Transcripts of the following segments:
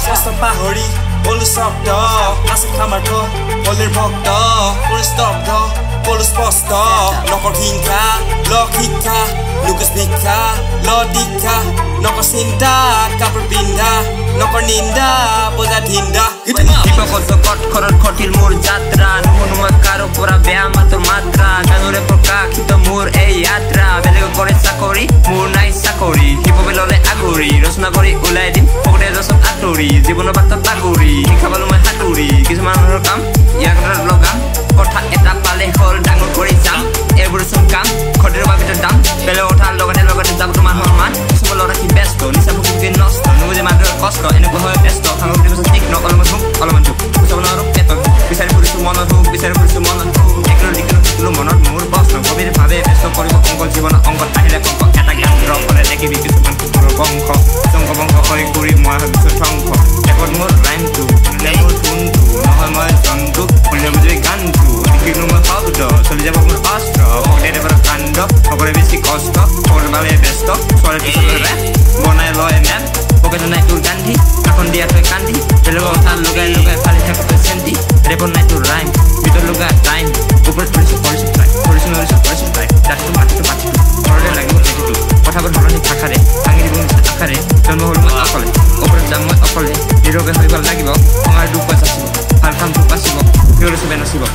Just a bahori, bolu sabda Asi khamarko, bolir bhakta Puri stabda, bolu spasta Nokor hinka, lokika Nukus bika, lodika Nokor sinta, kapur pinda Nokor ninda, boja dhinda Hipa koto kot korot kotil mur jatra Numu numa karo pura beha matur matra Ganure proka kito mur ei yatra Belego kore sakori, mur nai sakori Hipo belole aguri, rosna gori ulai dim Pokde rosok aturi, jibono bato taguri Hika balu mai haturi, kisuman rokam Yakra logam, kotha eta pale hol dangur kori jam Eburu sungkam, khodir babito dam Bele othal logate jabu tumar horman Subo lora ki besto, nisa buki nosto Numu je madro kosto, enu kohoy besto Kango budi bosan tik no olaman huk, olaman juk Usa bana ruk peto, bisari purisu mono huk Bisari purisu mono huk, ekro dikino kutulu monot mur bosno Gobir bhabe besto koribo ongkol jibona ongkol Ahile kongko, eta gandro Kole deki bibi suman kukuro bongko Songko bongko koi kuri moa habisu tongko Ekot mur rhyme tu, nule mur tuntu Nohoy moy jontu, mulya mujui gantu Dikinu moy haudo, soli jabo mur astro Okde debara kando, okore bisi kosto Okore bale besto, suara tusolo rap Bonai loe map, pokoknya naik tur ganti Nakon dia tuh kanti, belo otal lugai Pali heko tuh senti, repon naik tur rhyme Bito luga time, upur polisi try Polisi try, dati tuh mati tuh Korode lagi mau jadi tuh, kota berhoroni kakare Angin di bumi akare, jonmo hulu mat akole Upur jam mat akole, diroga hoi bal lagi bok Pengar dupa sasibo, halkam dupa sibo Biolo seben nasibo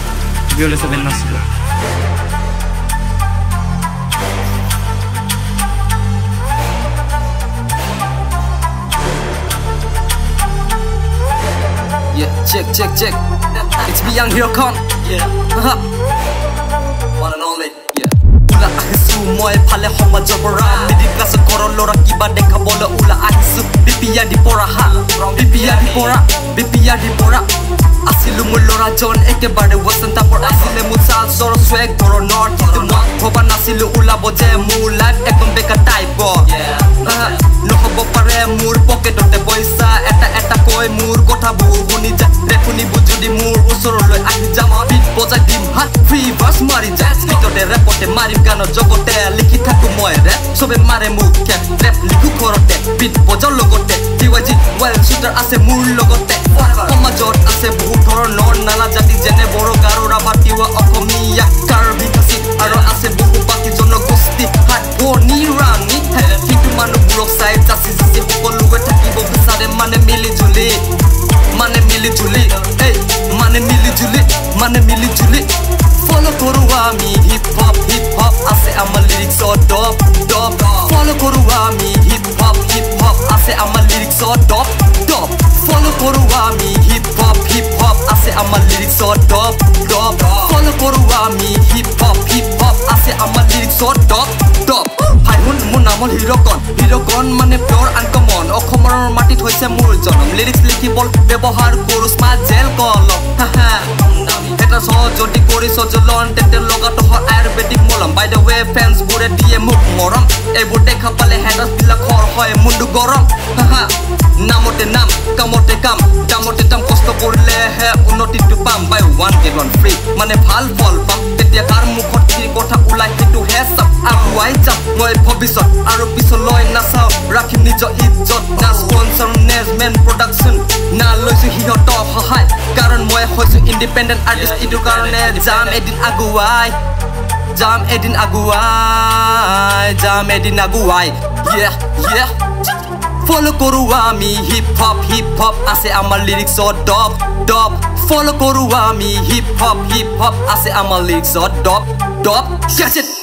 Yeah, check. It's me Young Hero Con. Yeah. One and only. Yeah. Ula ahisu moe phale homa jabara. Middle class koro lora kiba dekha bola ula ahisu. BPR di pora ha. BPR di pora. Asilu mulora John ekebare wasanta por asile mutsal soro swag toro north itu mo hoba nasilu ula boje mu life ekdom beka type bo. No hobo pare mur pocket ote boisa eta koi mur kotha buni ja refuni bujudi mur usoro loi ahi jama beat boja dim hat free verse mari ja skitote repote mari gano jogote likhi thaku moe rap sobe mare mu cap rap likhu korote beat boja logote TYG well shooter ase mur logote koma jot ase বহুত ধৰণৰ নানা জাতি যেনে বড়ো গাৰো ৰাভা তিৱা অসমীয়া কাৰ্বি খাচী আৰু আছে বহু বাকি জনগোষ্ঠী হাত বনি ৰাণী কিন্তু মানুহবোৰক চাই যাচি সকলোৱে থাকিব বিচাৰে মানে মিলি জুলি ফলো কৰো আমি হিপ হপ আছে আমাৰ লিৰিক্স ডপ ফলো কৰো আমি হিপ হপ আছে আমাৰ লিৰিক্স ডপ ফলো কৰো আমি হিপ হপ আছে আমাৰ লিৰিক্স ডপ ফলো কৰো আমি হিপ হপ আছে আমাৰ লিৰিক্স ডপ ভাই হুন মোৰ নামল হিৰকন মানে পিয়ৰ আনকমন অসমৰ মাটিত হৈছে মোৰ জনম লিৰিক্স লিখিবল ব্যৱহাৰ কৰো স্মাৰ্ট জেল কলম এটা সহজতি কৰি সজলন তেতে লগাটো আয়ুৰ্বেদিক মলম বাই দ্য ৱে ফ্ৰেন্ডছ বুৰে দিয়ে মোক মৰম এইবোৰ দেখা পালে হেডাছ বিলাক খৰ হয় মুণ্ডু গৰম নামতে নাম কামতে কাম দামতে দাম কষ্ট কৰিলে হে উন্নতিটো পাম buy one get one free মানে ভাল ফল পাম তেতিয়া কাৰ মুখত কি কথা ওলাই সেইটো হে চাপ আগুৱাই যাম মই ভৱিষ্যত আৰু পিছলৈ নাচাওঁ ৰাখিম নিজৰ ইজ্জত না স্পন্সৰ নেজমেণ্ট প্ৰডাকশ্যন না লৈছো সিহঁতক সহায় কাৰণ মই হৈছো ইণ্ডিপেণ্ডেণ্ট আৰ্টিষ্ট এইটো কাৰণে যাম এদিন আগুৱাই yeah ফলো কৰো আমি হিপ হপ আছে আমাৰ লিৰিক্স ডপ ফলো কৰো আমি হিপ হপ আছে আমাৰ লিৰিক্স ডপ